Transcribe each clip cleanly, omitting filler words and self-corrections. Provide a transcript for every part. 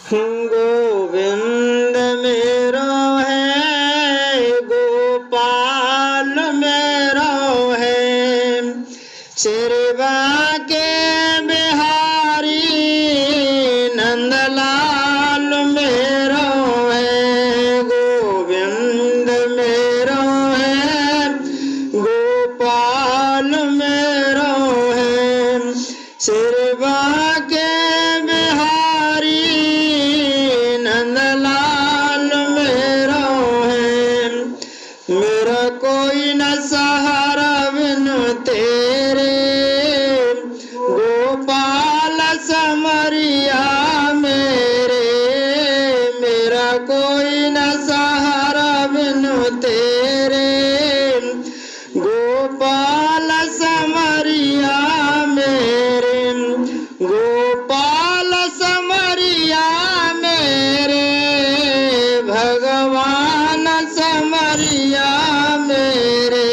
गोविंद मेरो है, गोपाल मेरो है, सिरवा के बिहारी नंदलाल मेरो है। गोविंद मेरो है, गोपाल मेरो है, सिरवा के बिहारी नंदलाल मेरो है। मेरा कोई न सहारा बिन तेरे, गोपाल समरिया मेरे। मेरा कोई न सहारा बिन तेरे, गोपाल समरिया मेरे। गोपाल समरिया मेरे, भगवान समरिया मेरे।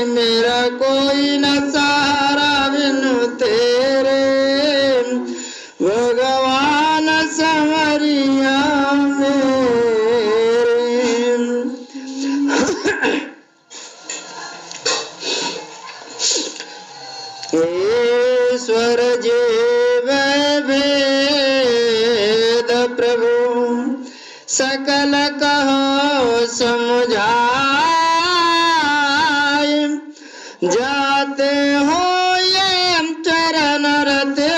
मेरा कोई न सहारा बिन तेरे, भगवान समरिया मेरे। ईश्वर जीव भेद प्रभु, सकल कहो समझाए। जाते हो ये चरण रते,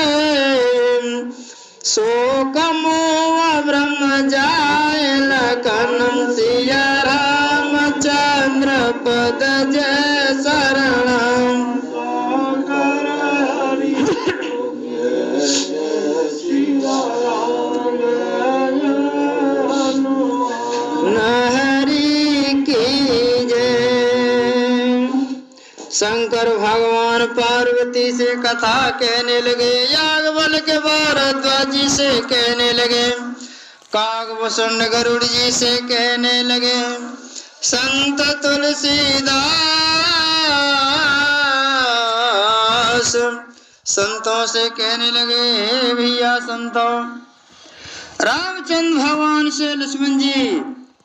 शोक मोह ब्रह्म जाए। लखन सिया रामचंद्र पद जय शरणम। शंकर भगवान पार्वती से कथा कहने लगे, याज्ञवल्क्य के भारद्वाज जी से कहने लगे, काकभूषण गरुड़ जी से कहने लगे, संत तुलसीदास संतों से कहने लगे, भैया संतों। रामचंद्र भगवान से लक्ष्मण जी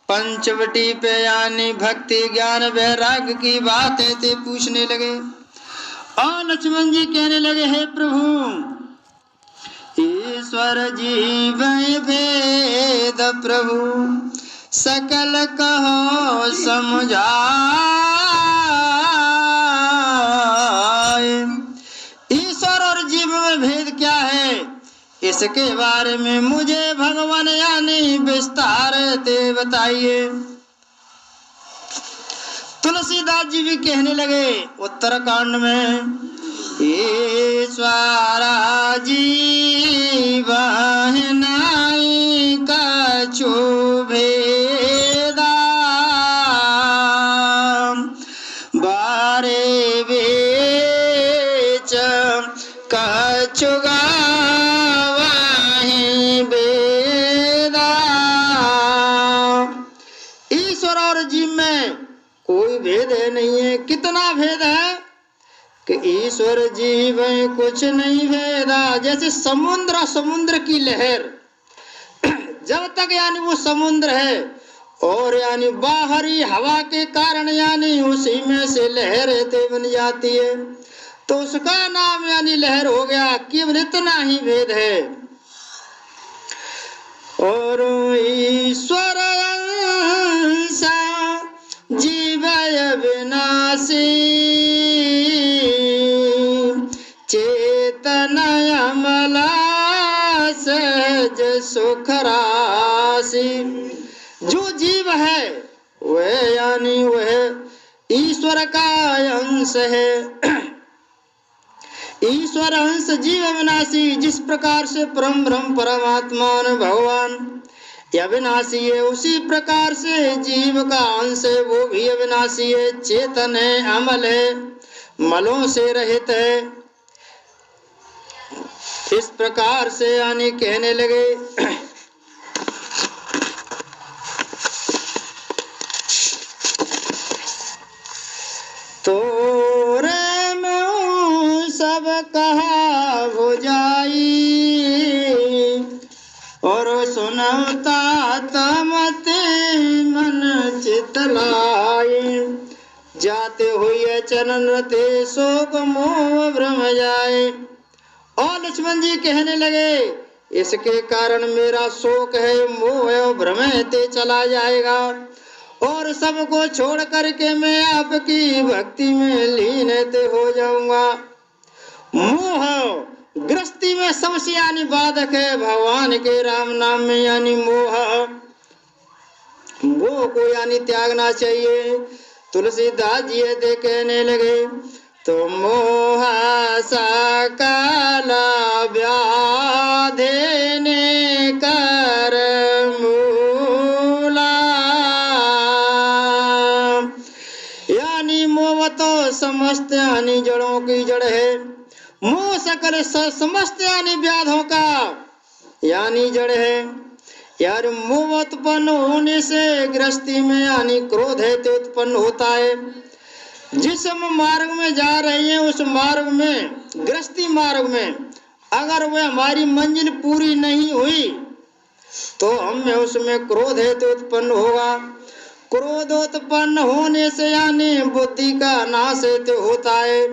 पंचवटी पे यानी भक्ति ज्ञान वैराग्य की बातें थे पूछने लगे। और लक्ष्मण जी कहने लगे, हे प्रभु, ईश्वर जीव भेद प्रभु, सकल कहो समझाए। ईश्वर और जीव में भेद क्या है, इसके बारे में मुझे भगवान यानी विस्तार से बताइए। तुलसीदास जी भी कहने लगे उत्तरकांड में, ईश्वरा जीव नाई कछु भेदा, बारे बेच कछु कोई भेद है नहीं है। कितना भेद है कि ईश्वर जीव कुछ नहीं भेदा। जैसे समुद्र, समुद्र की लहर जब तक यानी वो समुद्र है और यानी बाहरी हवा के कारण यानी उसी में से लहरें बन जाती है, तो उसका नाम यानी लहर हो गया। केवल इतना ही भेद है। और ईश्वर जीवय विनाशी, चेतनय अमला सहज सुख राशि। जो जीव है वह यानी वह ईश्वर का अंश है। ईश्वर अंश जीव विनाशी। जिस प्रकार से परम ब्रह्म परमात्मा भगवान अविनाशी है, उसी प्रकार से जीव का अंश है, वो भी अविनाशी है, चेतन है, अमल है, मलों से रहित है। इस प्रकार से यानी कहने लगे। तोरे में सब कहा बुझाई, और सुनता तमते मन चित लाए, जाते हुए चरण रते शोक मोह भ्रम जाए। और लक्ष्मण जी कहने लगे, इसके कारण मेरा शोक है, मोह है, भ्रम है ते चला जाएगा, और सबको छोड़ करके मैं आपकी भक्ति में लीन ते हो जाऊंगा। मोह गृहस्थी में सबसे यानी बाधक है, भगवान के राम नाम में यानी मोह को यानी त्यागना चाहिए। तुलसीदास जी दे कहने लगे, तो मोह सकल व्याधि ने कर मूला, यानी मोह तो समस्त यानी जड़ों की जड़ है। मोह सकल समस्त यानी व्याधों का यानी जड़ है। यार मोह उत्पन्न होने से गृहस्थी में यानी क्रोध है तो उत्पन्न होता है। जिस हम मार्ग में जा रहे हैं उस मार्ग में, गृहस्थी मार्ग में, अगर वह हमारी मंजिल पूरी नहीं हुई तो हमें उसमें क्रोध है तो उत्पन्न होगा। क्रोध उत्पन्न होने से यानी बुद्धि का नाश है तो होता है।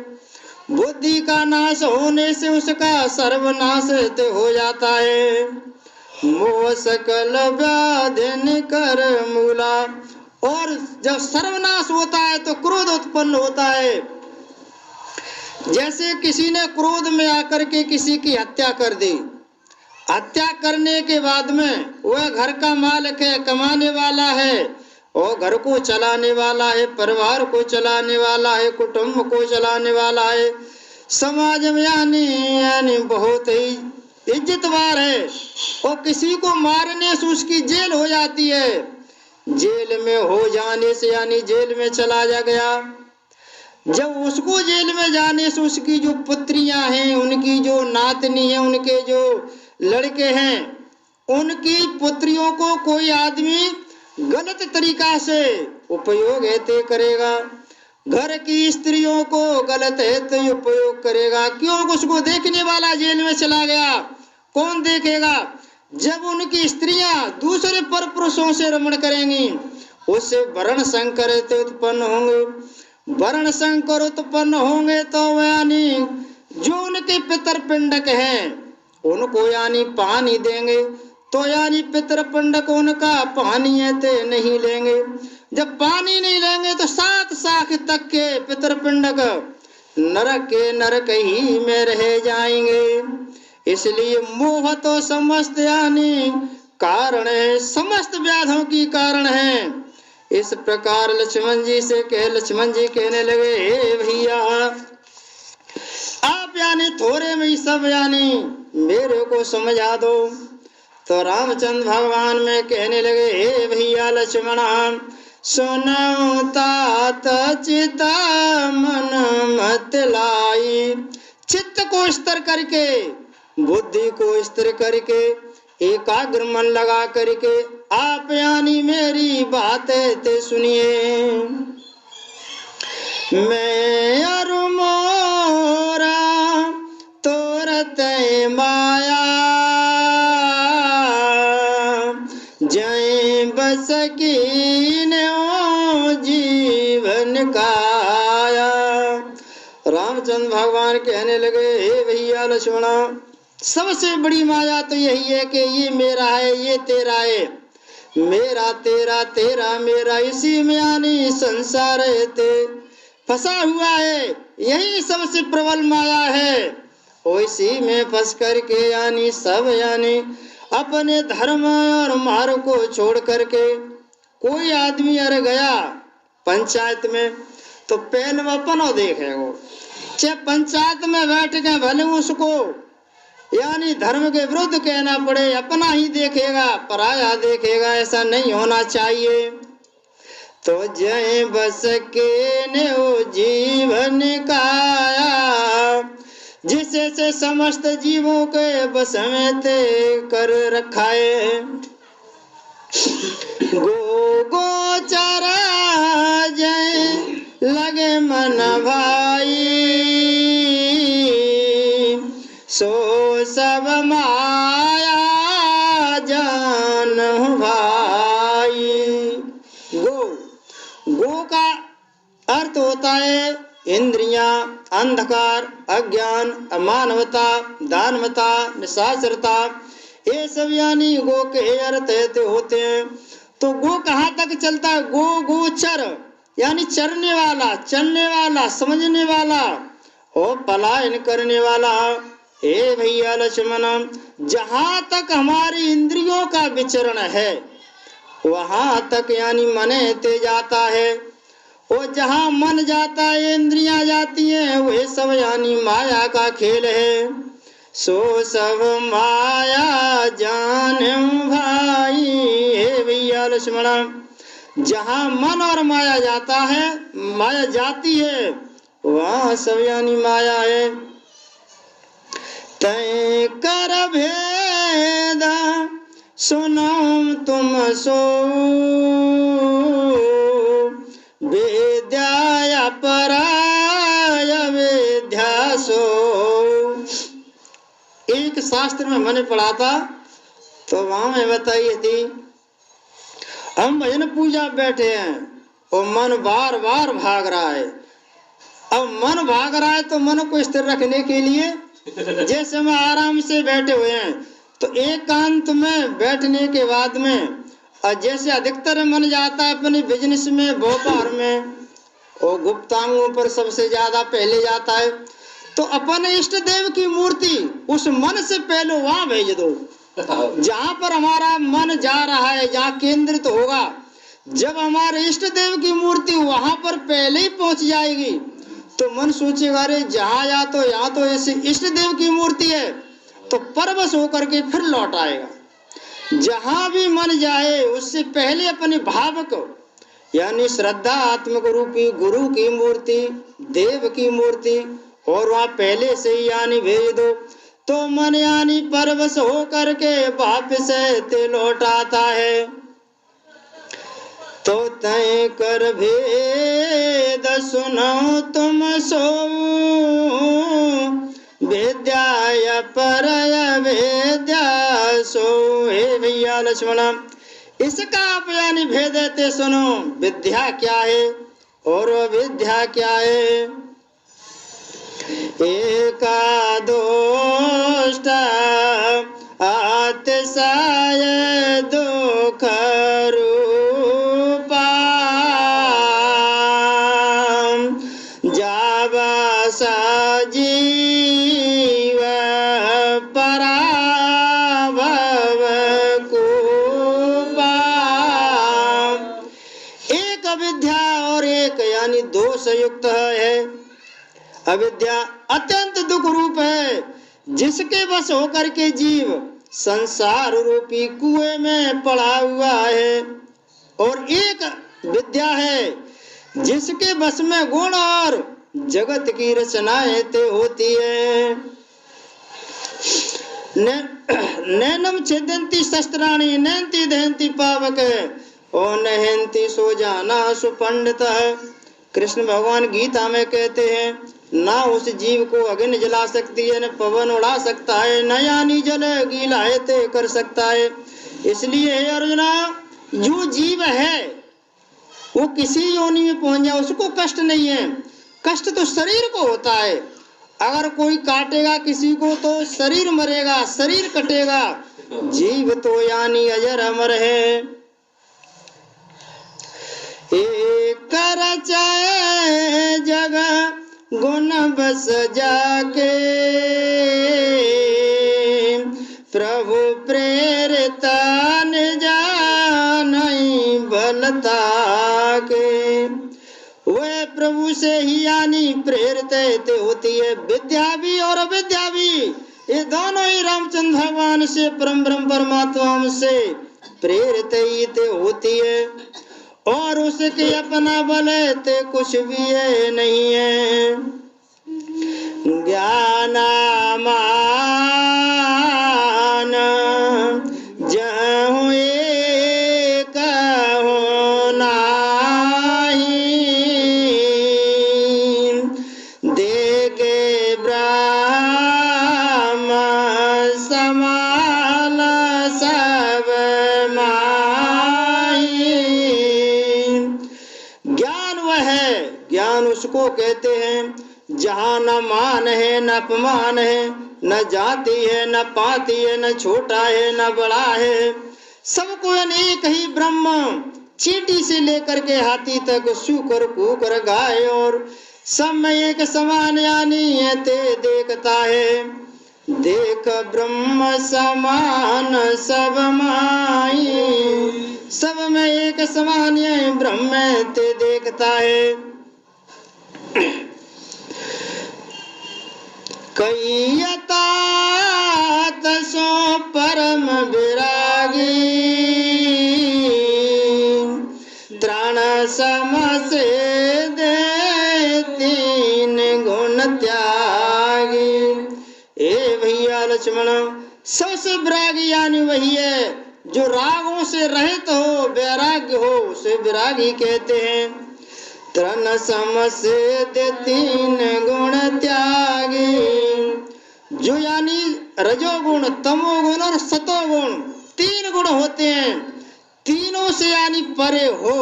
बुद्धि का नाश होने से उसका सर्वनाश तो हो जाता है। मोह सकल व्याधि कर मूला, और जब सर्वनाश होता है तो क्रोध उत्पन्न होता है। जैसे किसी ने क्रोध में आकर के किसी की हत्या कर दी, हत्या करने के बाद में वह घर का मालिक है, कमाने वाला है, और घर को चलाने वाला है, परिवार को चलाने वाला है, कुटुंब को चलाने वाला है, समाज में यानी बहुत ही इज्जतवार है, और किसी को मारने से उसकी जेल हो जाती है। जेल में हो जाने से यानी जेल में चला जा गया। जब उसको जेल में जाने से उसकी जो पुत्रियां हैं, उनकी जो नातनी है, उनके जो लड़के हैं, उनकी पुत्रियों को कोई आदमी गलत तरीका से उपयोग हेतु करेगा, घर की स्त्रियों को गलत हेतु उपयोग करेगा। क्यों? उसको देखने वाला जेल में चला गया, कौन देखेगा? जब उनकी स्त्रियां दूसरे पर पुरुषों से रमण करेंगी, उससे वर्ण संकर उत्पन्न होंगे। वर्ण संकर उत्पन्न होंगे तो यानी जो उनके पितर पिंडक हैं उनको यानी पानी देंगे, तो यानी पितर पिंडक उनका पानी है नहीं लेंगे। जब पानी नहीं लेंगे तो 7 शाख तक के पितर पिंडक नरक के नरक ही में रह जाएंगे। इसलिए मोह तो समस्त यानी कारण है, समस्त व्याधों की कारण है। इस प्रकार लक्ष्मण जी से लक्ष्मण जी कहने लगे, हे भैया आप यानी थोड़े में ही सब यानी मेरे को समझा दो। तो रामचंद्र भगवान में कहने लगे, हे भैया लक्ष्मण सुनो तात चित मन मत लाई। चित्त को स्थिर करके, बुद्धि को स्थिर करके, एकाग्र मन लगा करके आप यानी मेरी बातें ते सुनिए। मैं और मोरा तोरत माया, जय बस कीन जीवन काया। रामचंद्र भगवान कहने लगे, हे भैया लक्ष्मण सबसे बड़ी माया तो यही है कि ये मेरा है, ये तेरा है, मेरा तेरा, तेरा मेरा, इसी में यानी संसार है फंसा हुआ है। यही सबसे प्रबल माया है। और इसी में फंस करके यानी सब यानी अपने धर्म और मार्ग को छोड़ करके कोई आदमी अरे गया पंचायत में तो पहले वो अपना देखेगा, चाहे पंचायत में बैठ के भले उसको यानी धर्म के विरुद्ध कहना पड़े, अपना ही देखेगा, पराया देखेगा। ऐसा नहीं होना चाहिए। तो जय बस के ने जीवन काया, जिसे से समस्त जीवों के बस में ते कर रखा है। गोचरा जय लगे मन भाई, सो सब माया बताए इंद्रियां, अंधकार, अज्ञान, अमानवता, दानवता, निशाचरता, ये सब यानी गो के अर्थ होते हैं। तो गो कहाँ तक चलता है? गो गोचर यानी चरने वाला, चलने वाला, समझने वाला और पलायन करने वाला। हे भैया लक्ष्मण, जहाँ तक हमारी इंद्रियों का विचरण है वहाँ तक यानी मन ते जाता है, और जहाँ मन जाता है इंद्रियां जाती हैं, वह सब यानी माया का खेल है। सो सब माया जाने भाई। हे भैया लक्ष्मण, जहाँ मन और माया जाता है, माया जाती है, वहाँ सब यानी माया है। तय कर भेद सुनो तुम सो, विद्या पराय विद्या सो। एक शास्त्र में मैंने पढ़ा था, तो वहां में बताई थी, हम भजन पूजा बैठे हैं और मन बार बार भाग रहा है। अब मन भाग रहा है तो मन को स्थिर रखने के लिए जैसे हम आराम से बैठे हुए हैं, तो एकांत में बैठने के बाद में, और जैसे अधिकतर मन जाता है अपने बिजनेस में, व्यापार में, और गुप्तांगों पर सबसे ज्यादा पहले जाता है, तो अपने इष्ट देव की मूर्ति उस मन से पहले वहां भेज दो जहां पर हमारा मन जा रहा है, जहाँ केंद्रित होगा। जब हमारे इष्ट देव की मूर्ति वहां पर पहले ही पहुंच जाएगी तो मन सोचेगा, अरे जहाँ या तो यहाँ तो ऐसे इष्ट देव की मूर्ति है, तो परवश होकर के फिर लौट आएगा। जहां भी मन जाए उससे पहले अपने भाव को यानी श्रद्धा आत्मक रूपी गुरु की मूर्ति, देव की मूर्ति, और वहां पहले से ही यानी भेज दो, तो मन यानी परवश हो करके वापस ते लौट आता है। तो तय कर भेद सुनो तुम सो, विद्या परय विद्या सो। हे भैया लक्ष्मण, इसका आप यानी भेद देते सुनो, विद्या क्या है और विद्या क्या है। एका दोष्ट अतिशय दुख रूपा, जावा सजीव पराभव कुपा। एक अविद्या और एक यानी दोष युक्त है। अविद्या अत्यंत दुख रूप है, जिसके बस होकर के जीव संसार रूपी कुएं में पड़ा हुआ है, और एक विद्या है जिसके बस में गुण और जगत की रचनाएं ते होती है। नैनम छिदन्ति शस्त्राणि नैन्ति दहन्ति पावक, और नहन्ति सो जाना सुपंडित। कृष्ण भगवान गीता में कहते हैं, ना उस जीव को अग्नि जला सकती है, न पवन उड़ा सकता है, न यानी जल गीला है ते कर सकता है। इसलिए हे अर्जुना, जो जीव है वो किसी योनि में पहुंच जाए उसको कष्ट नहीं है, कष्ट तो शरीर को होता है। अगर कोई काटेगा किसी को तो शरीर मरेगा, शरीर कटेगा, जीव तो यानी अजर अमर है। एक रचाए जगह गुण बस जाके, प्रभु प्रेरिता न जानई बलता के। वह प्रभु से ही यानी प्रेरित होती है। विद्या भी और अविद्या भी, ये दोनों ही रामचंद्र भगवान से, परम ब्रह्म परमात्मा से प्रेरित ही होती है, और उसके अपना बल ते कुछ भी है नहीं है। ज्ञान मान जहु एक हो नाही, देखे ब्रह्म समाल सब माही। ज्ञान उसको कहते हैं जहाँ न मान है न अपमान है, न जाति है न पाति है, न छोटा है न बड़ा है, सबको अनेक ही ब्रह्म, चींटी से लेकर के हाथी तक, सूकर कुकर गाय और सब में एक समान यानी ते देखता है। देख ब्रह्म समान सब माई, सब में एक समान ब्रह्म ते देखता है। कईयता तसो परम विरागी, त्राण समसे दे तीन गुण त्यागी। ए भैया लक्ष्मण, सबसे विरागी यानी वही है जो रागों से रहित हो, वैराग्य हो, उसे विरागी कहते हैं। त्रन समसे दे तीन गुण त्यागी, जो यानी रजोगुण, तमोगुण और सतोगुण, तीन गुण होते हैं, तीनों से यानी परे हो,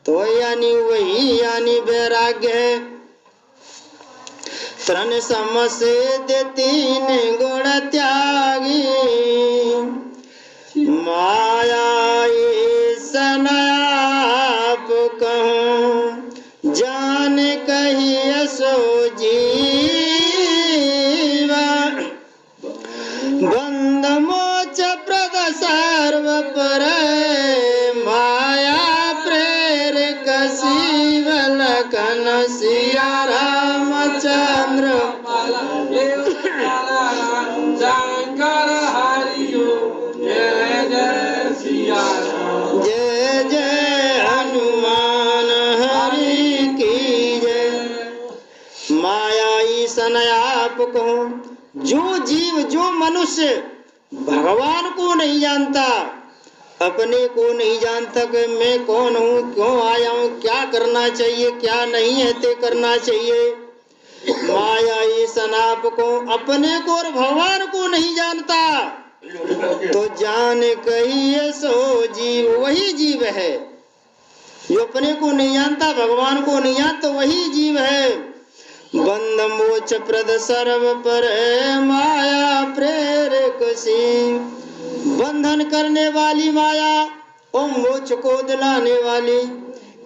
तो यानी वही यानी वैराग्य है। त्रन समसे दे तीन गुण त्यागी, माया सनाप कहूँ जान कहिए सो जीवा, बंद मोच प्रद सर्व पर, माया प्रेरक शिव लखन सिया रामचंद्र शंकर हरिओ, जय जय सिया राम, जय जय हनुमान हरि की जय। माया ईसन आप कहो, जो जीव जो मनुष्य भगवान को नहीं जानता, अपने को नहीं जानता कि मैं कौन हूँ, क्यों आया हूँ, क्या करना चाहिए, क्या नहीं है ते करना चाहिए। माया ईसन आप को, अपने को और भगवान को नहीं जानता, तो जान कहिए सो जीव, वही जीव है जो अपने को नहीं जानता, भगवान को नहीं जानता, वही जीव है। बंद मोच प्रद सर्व पर, माया प्रेरक सी, बंधन करने वाली माया और मोक्ष को दिलाने वाली,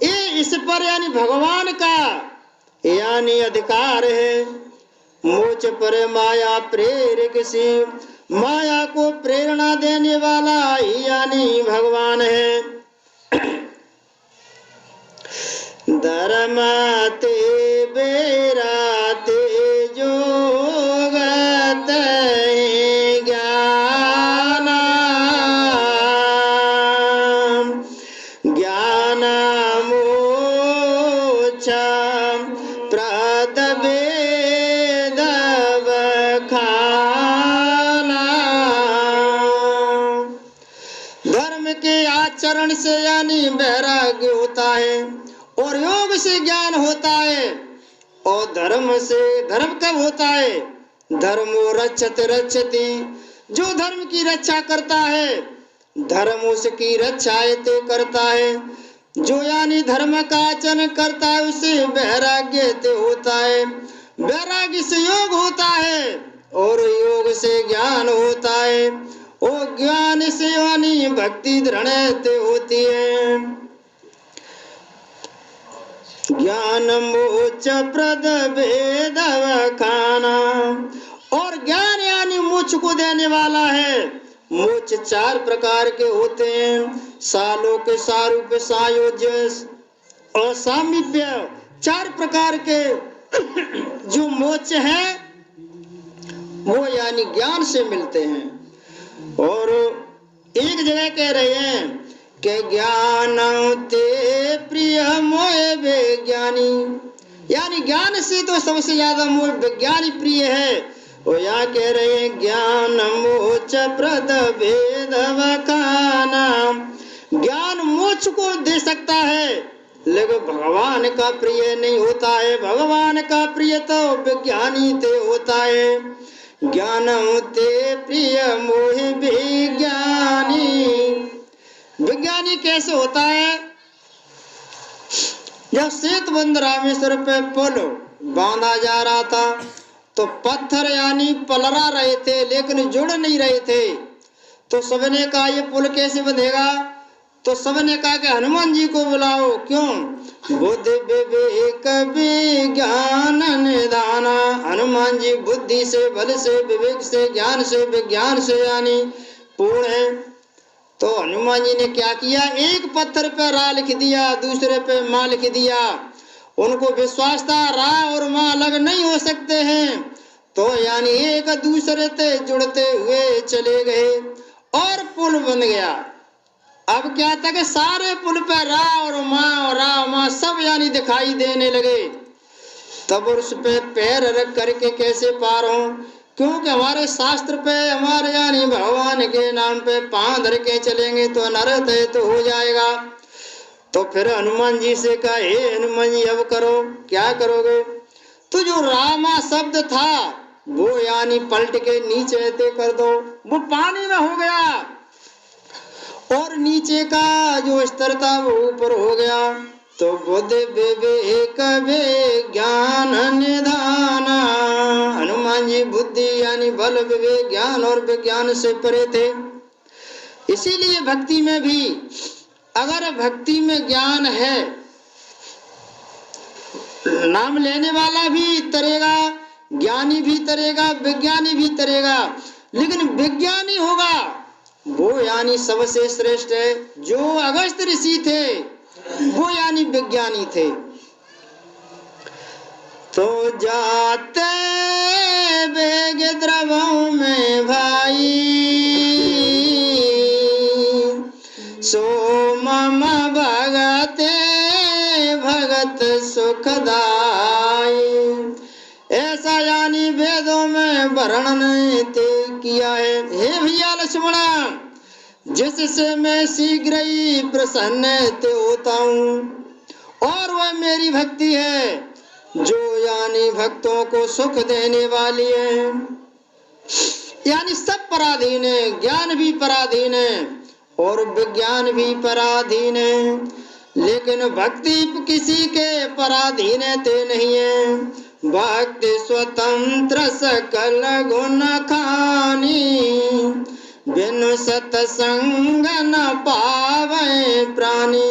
ये इस पर यानी भगवान का यानी अधिकार है। मोक्ष पर माया प्रेरक सी, माया को प्रेरणा देने वाला यानी भगवान है। धर्म ते बेरा ते जोगत ज्ञान, ज्ञान मोक्ष प्रद वेद बखाना। धर्म के आचरण से यानी वैराग्य होता है और योग से ज्ञान होता है। और धर्म से, धर्म कब होता है? धर्मो रक्षत रक्षति, जो धर्म की रक्षा करता है, धर्म उसकी रक्षा तो करता है। जो यानी धर्म का आचरण करता है उसे वैराग्य तो होता है, वैराग्य से योग होता है और योग से ज्ञान होता है और ज्ञान से यानी भक्ति दृढ़ होती है। ज्ञान मोक्ष प्रद वेद खाना, और ज्ञान यानी मोक्ष को देने वाला है। मोक्ष चार प्रकार के होते हैं, सालोक, सारूप, सायोज्य और सामीप्य। चार प्रकार के जो मोक्ष है वो यानी ज्ञान से मिलते हैं। और एक जगह कह रहे हैं कि ज्ञान ते प्रिय मोह विज्ञानी, यानी ज्ञान से तो सबसे ज्यादा मोह विज्ञानी प्रिय है। और यहाँ कह रहे हैं ज्ञान मोक्ष प्रद भेद वखाना, ज्ञान मोक्ष को दे सकता है लेकिन भगवान का प्रिय नहीं होता है। भगवान का प्रिय तो विज्ञानी ते होता है। ज्ञान ते प्रिय मोह विज्ञानी, विज्ञानी कैसे होता है? जब सेतुबंध रामेश्वर पे पुल बांधा जा रहा था तो पत्थर यानी पलरा रहे थे लेकिन जुड़ नहीं रहे थे। तो सबने कहा ये पुल कैसे बंधेगा? तो सबने कहा कि हनुमान जी को बुलाओ। क्यों? बुद्धि विवेक विज्ञान निधान। हनुमान जी बुद्धि से, बल से, विवेक से, ज्ञान से, विज्ञान से यानी पूर्ण है। तो हनुमान जी ने क्या किया? एक पत्थर पे रा लिख दिया, दूसरे पे माँ लिख दिया। उनको विश्वास था रा और माँ अलग नहीं हो सकते हैं, तो यानी एक दूसरे से जुड़ते हुए चले गए और पुल बन गया। अब क्या था कि सारे पुल पे रा और माँ सब यानी दिखाई देने लगे। तब उस पे पैर रख करके कैसे पार हो? क्योंकि हमारे शास्त्र पे हमारे यानी भगवान के नाम पे पांव धर के चलेंगे तो अनर्थ है, तो हो जाएगा। तो फिर हनुमान जी से कहा, हे हनुमान जी अब करो, क्या करोगे? तो जो रामा शब्द था वो यानी पलट के नीचे कर दो, वो पानी में हो गया और नीचे का जो स्तर था वो ऊपर हो गया। तो बुद्धि विवेक विज्ञान निधान। हनुमान जी बुद्धि यानी बल, विवेक, ज्ञान और विज्ञान से परे थे। इसीलिए भक्ति में भी अगर भक्ति में ज्ञान है, नाम लेने वाला भी तरेगा, ज्ञानी भी तरेगा, विज्ञानी भी तरेगा, लेकिन विज्ञानी होगा वो यानी सबसे श्रेष्ठ है। जो अगस्त ऋषि थे वो यानी विज्ञानी थे। तो जाते बेग द्रवों में भाई, सो मम भगते भगत सुखदाई। ऐसा यानी वेदों में वर्णन किया है। हे भैया लक्ष्मणा, जिससे मैं शीघ्र ही प्रसन्न होता हूँ और वह मेरी भक्ति है जो यानी भक्तों को सुख देने वाली है। यानी सब पराधीन है, ज्ञान भी पराधीन है और विज्ञान भी पराधीन है, लेकिन भक्ति किसी के पराधीन नहीं है। भक्ति स्वतंत्र सकल गुण खानी, बिनु सतसंग न पावे प्राणी।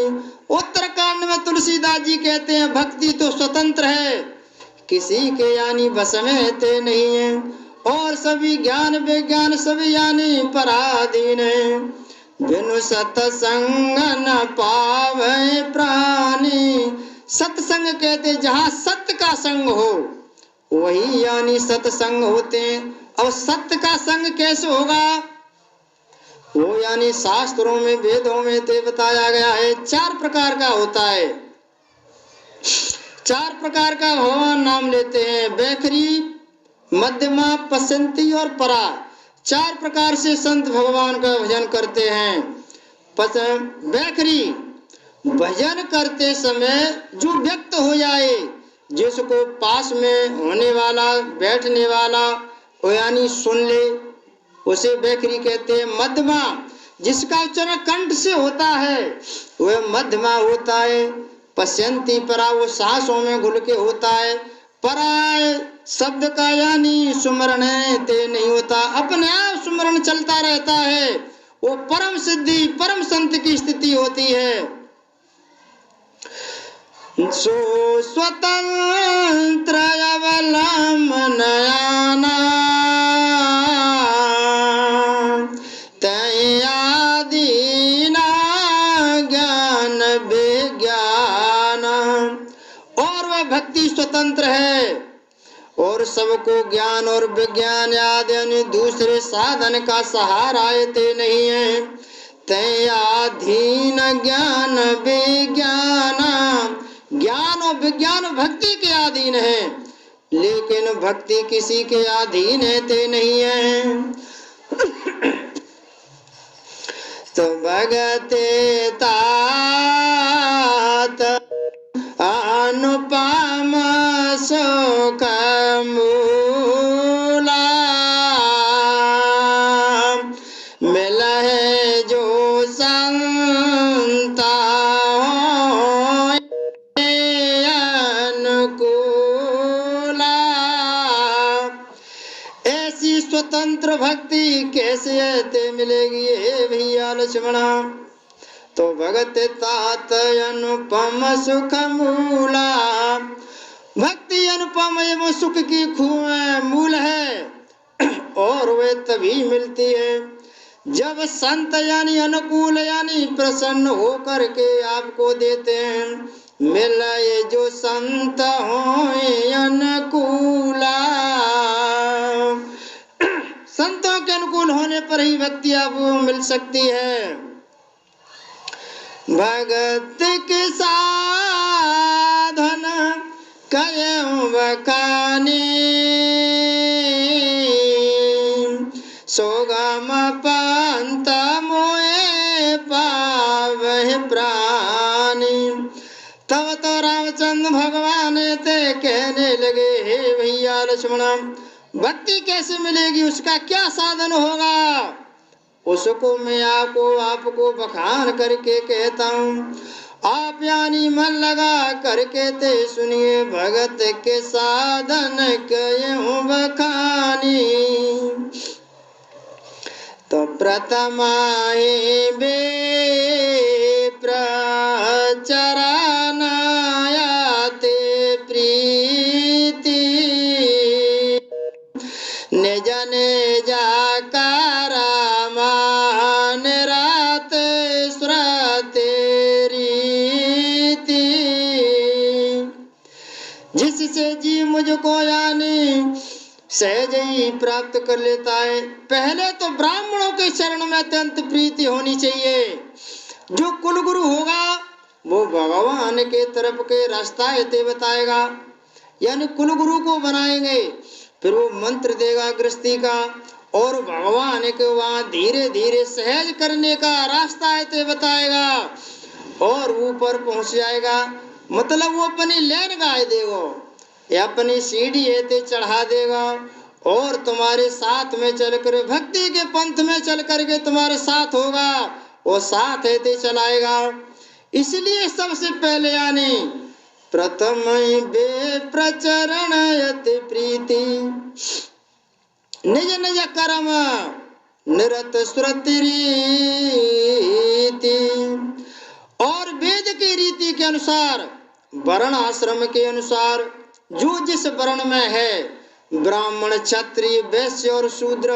उत्तरकांड में तुलसीदास जी कहते हैं भक्ति तो स्वतंत्र है, किसी के यानी बस में ते नहीं है, और सभी ज्ञान विज्ञान सभी यानी पराधीन है। बिनु सतसंग न पावे प्राणी। सत्संग कहते जहाँ सत्य का संग हो वही यानी सत्संग होते हैं। और सत्य का संग कैसे होगा? वो यानी शास्त्रों में वेदों में ते बताया गया है। 4 प्रकार का होता है। 4 प्रकार का भगवान नाम लेते हैं, बैखरी, मध्यमा, पसंती और परा। 4 प्रकार से संत भगवान का भजन करते हैं। बैखरी भजन करते समय जो व्यक्त हो जाए, जिसको पास में होने वाला, बैठने वाला वो यानी सुन ले, उसे बैखरी कहते हैं। मध्यमा जिसका उच्चारण कंठ से होता है वह मध्यमा होता है। पश्यंती परा वो सांसों में घुल के होता है। पराय शब्द का यानी सुमरण ते नहीं होता, अपने आप सुमरण चलता रहता है, वो परम सिद्धि परम संत की स्थिति होती है। सो स्वतंत्र अवलंबनयाना, तयादीना ज्ञान विज्ञान। और वह भक्ति स्वतंत्र है और सबको ज्ञान और विज्ञान आदि दूसरे साधन का सहारा आते नहीं है। तयाधीन ज्ञान विज्ञान। ज्ञान और विज्ञान भक्ति के अधीन है, लेकिन भक्ति किसी के अधीन है नहीं है। तो भगते तात अनुपम सुख मूला, मिला है जो संता मंत्र भक्ति कैसे ते मिलेगी हे भैया लक्ष्मणा। तो भगत तात अनुपम सुख मूला, भक्ति अनुपम एवं सुख की मूल है और वे तभी मिलती है जब संत यानी अनुकूल यानी प्रसन्न होकर के आपको देते हैं। मिलाए जो संत होए अनुकूला, संतों के अनुकूल होने पर ही भक्ति आपको मिल सकती है। भगत के साधन कयऊ बखाने, सोगम पंत मोए पावहि प्राणी। तब तो रामचंद्र भगवान ते कहने लगे हे भैया लक्ष्मणा, भक्ति कैसे मिलेगी, उसका क्या साधन होगा, उसको मैं आपको बखान करके कहता हूँ। आप यानी मन लगा करके ते सुनिए। भगत के साधन कयऊ बखानी, तो प्रथमाए बे प्रचरणायाते प्रीति, निज निज मान रात सुरते रीति। जिससे जी मुझको यानी सहज ही प्राप्त कर लेता है। पहले तो ब्राह्मणों के चरण में अत्यंत प्रीति होनी चाहिए। जो कुलगुरु होगा वो भगवान के तरफ के रास्ता ये बताएगा, यानी कुलगुरु को बनाएंगे, फिर वो मंत्र देगा गृहस्थी का और भगवान के वहाँ धीरे धीरे सहज करने का रास्ता ये बताएगा और ऊपर पहुंच जाएगा। मतलब वो अपनी लेन गाय देगा या अपनी सीढ़ी ये चढ़ा देगा और तुम्हारे साथ में चलकर भक्ति के पंथ में चल करके तुम्हारे साथ होगा, वो साथ ये चलाएगा। इसलिए सबसे पहले यानी प्रथम बे प्रचरण यति प्रीति, निज निज कर्म निरत सुरति रीति। और वेद की रीति के अनुसार, वर्ण आश्रम के अनुसार जो जिस वर्ण में है, ब्राह्मण क्षत्रिय वैश्य और शूद्र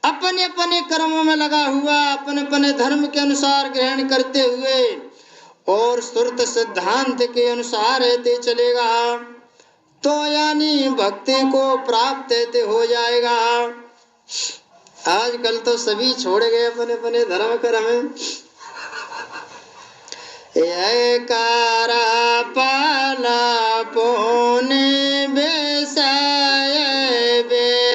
अपने अपने कर्मों में लगा हुआ अपने अपने धर्म के अनुसार ग्रहण करते हुए और श्रुत सिद्धांत के अनुसार रहते चलेगा तो यानी भक्ति को प्राप्त हो जाएगा। आजकल तो सभी छोड़ गए अपने अपने धर्म कर्म। कारा पाला पोने बेसाए बे।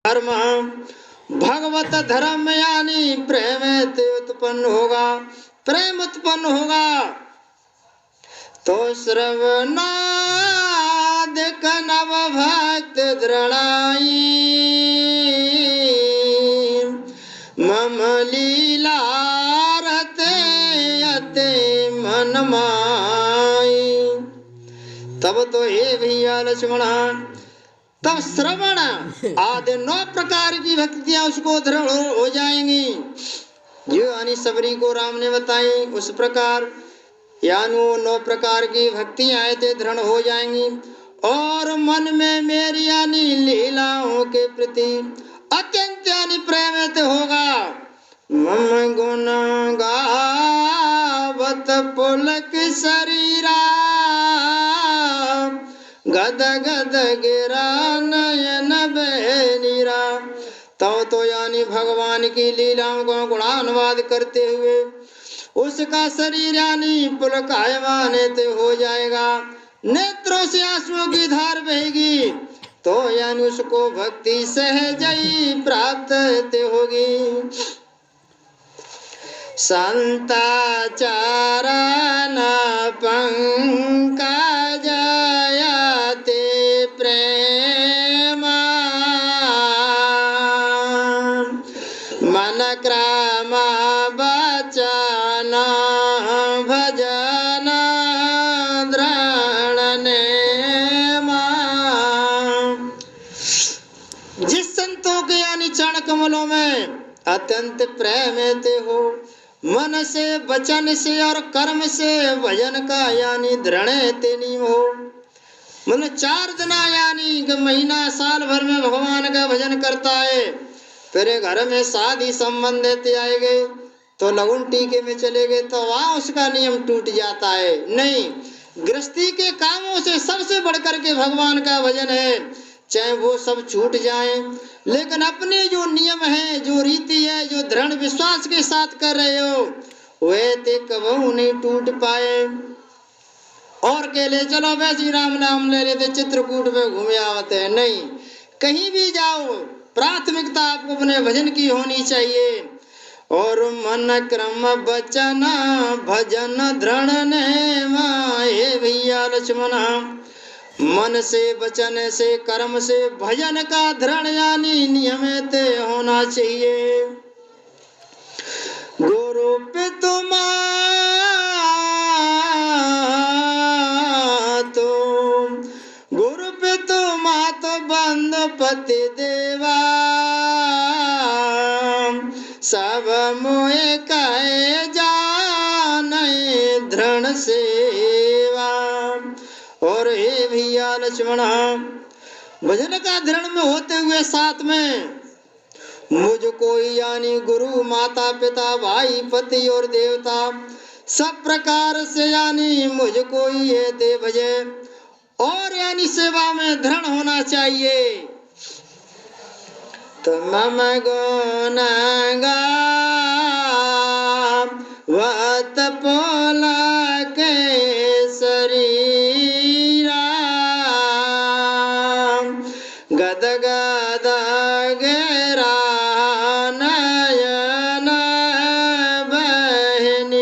धर्म भगवत धर्म यानी प्रेम उत्पन्न होगा, प्रेम उत्पन्न होगा तो श्रवणाद नव भक्त दृढ़ाई मम लीला रते अते मन माई। तब तो हे भैया लक्ष्मणा, तब श्रवण आदि 9 प्रकार की भक्तियां उसको दृढ़ हो जाएंगी जो यानी सबरी को राम ने बताई। उस प्रकार यानी 9 प्रकार की भक्तियां आए दृढ़ हो जाएंगी और मन में मेरी यानी लीलाओं के प्रति अत्यंत यानी प्रेम होगा। मम गुण गावत पुलक शरीरा गद गद गिरा नयन बहनीरा। तो यानी भगवान की लीलाओं का गुणानुवाद करते हुए उसका शरीर यानी पुलकायमान हो जाएगा, नेत्रों से आंसुओं की धार बहेगी तो यानी उसको भक्ति सहज ही प्राप्त ते होगी। संताचारण पंकजयते प्रेम मन क्रम वचन भजन दृढ़ नेम। जिस संतों के यानी चरण कमलों में अत्यंत प्रेम ते हो, मन से वचन से और कर्म से भजन का यानी दृढ़ ते नियम हो। मतलब 4 दिन यानी महीना साल भर में भगवान का भजन करता है, फिर घर में शादी संबंध आए गए तो लगुन टीके में चले गए तो वहाँ उसका नियम टूट जाता है। नहीं, गृहस्थी के कामों से सबसे बढ़कर के भगवान का भजन है, चाहे वो सब छूट जाए, लेकिन अपने जो नियम है, जो रीति है, जो दृढ़ विश्वास के साथ कर रहे हो वे ते कबहू नहीं टूट पाए। और के ले चलो वे श्री राम नाम ले लेते चित्रकूट में घूमे आवते हैं, नहीं, कहीं भी जाओ प्राथमिकता आपको अपने भजन की होनी चाहिए। और मन क्रम वचन भजन दृढ़ नेम। हे भैया लक्ष्मण, मन से वचन से कर्म से भजन का दृढ़ यानी नियमित होना चाहिए। गुरु पितु मातो, गुरु पितु मातो बंधु पति देवा, सब मोहे कहे जाने दृढ़ सेवा। और हे भैया लक्ष्मण, भजन का दृढ़ में होते हुए साथ में मुझको यानी गुरु माता पिता भाई पति और देवता सब प्रकार से यानी मुझको ये दे भजे और यानी सेवा में दृढ़ होना चाहिए। तो मम गुण गावत पोला के शरीरा, गद गद गेरा नयन बहनीरा,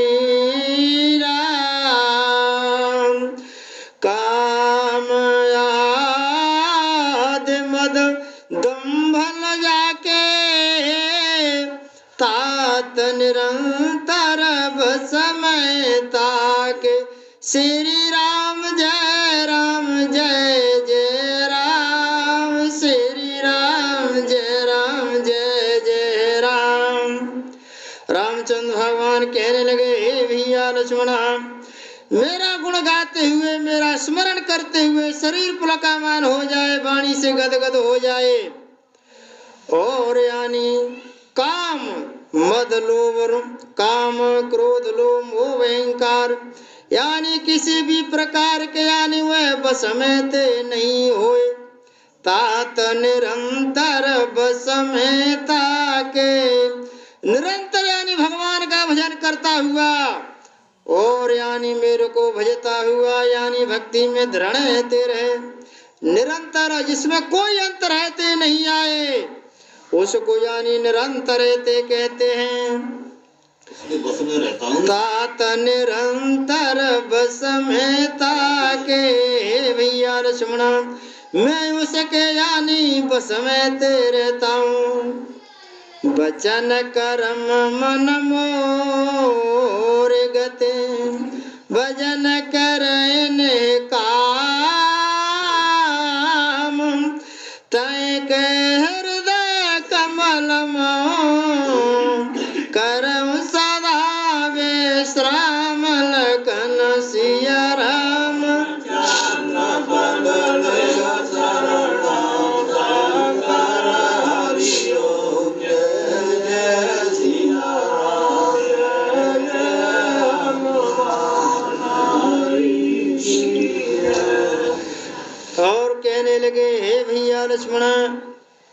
काम आदि मद दम्भल जाके तात निरंतर समय ताके। श्री राम जय राम जय जय राम, श्री राम जय राम जय जय राम। रामचंद्र भगवान कहने लगे, हे भैया लक्ष्मणा, मेरा गुण गाते हुए मेरा स्मरण करते हुए शरीर पुलकामान हो जाए, वाणी से गदगद हो जाए, और यानी काम मद लोभ काम क्रोध लोभ मोह अहंकार यानी किसी भी प्रकार के यानी वह बस में ते नहीं होए, तात निरंतर बस में ताके। निरंतर यानी भगवान का भजन करता हुआ और यानी मेरे को भजता हुआ यानी भक्ति में दृढ़ रहते रहे, निरंतर जिसमें कोई अंतर रहते नहीं आए उसको यानी निरंतर रहते कहते हैं। बस में रहता हूँ, तात निरंतर बस में ताके। भैया लक्ष्मण, मैं उसके यानी बस में ते रहता हूँ। वचन कर्म मन मोर गते, भजन करने काम, तय के हृदय कमल करम सदा विश्राम लखन सिया राम। और कहने लगे, हे भैया लक्ष्मण,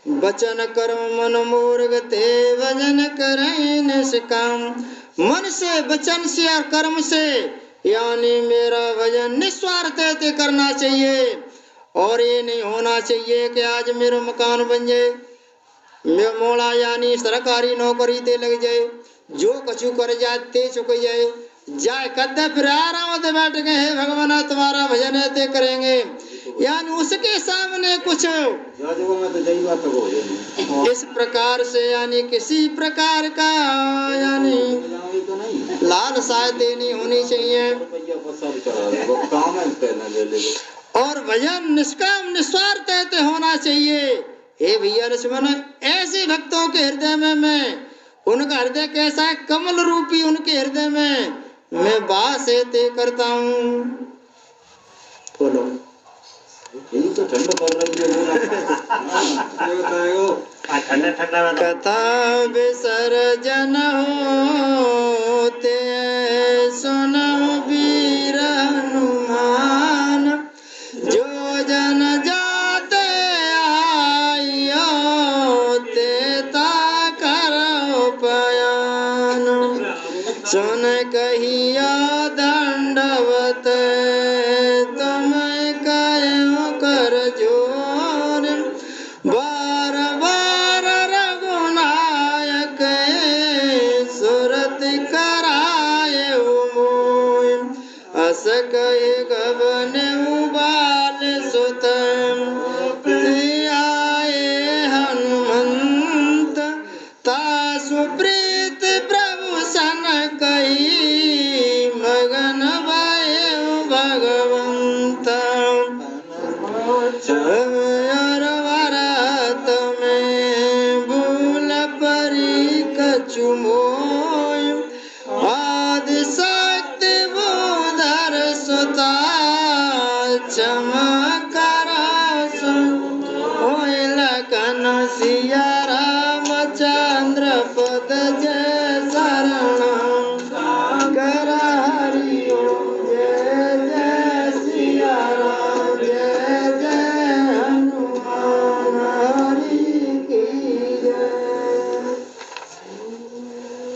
वचन कर्म मन मोर गते, भजन करें निष्काम। मन से वचन से और कर्म से यानी मेरा भजन निस्वार्थ करना चाहिए और ये नहीं होना चाहिए कि आज मेरा मकान बन जाए, मैं मोड़ा यानी सरकारी नौकरी ते लग जाए, जो कछु कर जाते चुक जाए कद्दे फिर आराम से बैठ गए हे भगवान तुम्हारा भजन है ते करेंगे, यानी उसके सामने कुछ इस प्रकार से यानी किसी प्रकार का यानी लालसायते नहीं होनी चाहिए। और भजन निष्काम निस्वार्थ होना चाहिए। हे भैया लक्ष्मण, ऐसे भक्तों के हृदय में मैं, उनका हृदय कैसा है, कमल रूपी उनके हृदय में मैं वास करता हूँ। बोलो तो ठंडा पड़ रही है कथा विसर्जन होते सुनो वीर हनुमान, जो जन जाते आइयो तेता करो पयान, सुन कहिया दंडवत तुम कयो कर जोर, बार बार रघुनायक सुरत कराए मोय, अस कहे गबन उबाल सुत आए हनुमंत, तासु प्रीत प्रभु सन कही मगन भयो भगवंत, और वरत में भूल परी कछु मोय, आदि शक्ति बोधर सुता चमकरा लखन सिया रामचंद्र पद जय शरण कर हरि ओम, जय जय सिया राम, जय जय हनुमान हरि की जय।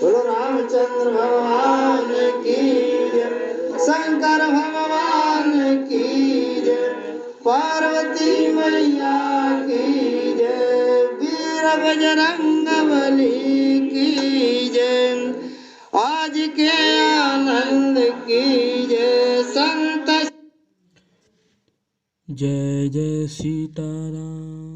बोलो रामचंद्र भगवान की जय, शंकर भगवान की जय, पार्वती मैया की जय, वीर बजरंग बली की जय, आज के आनंद की जय, संत जय जय सीताराम।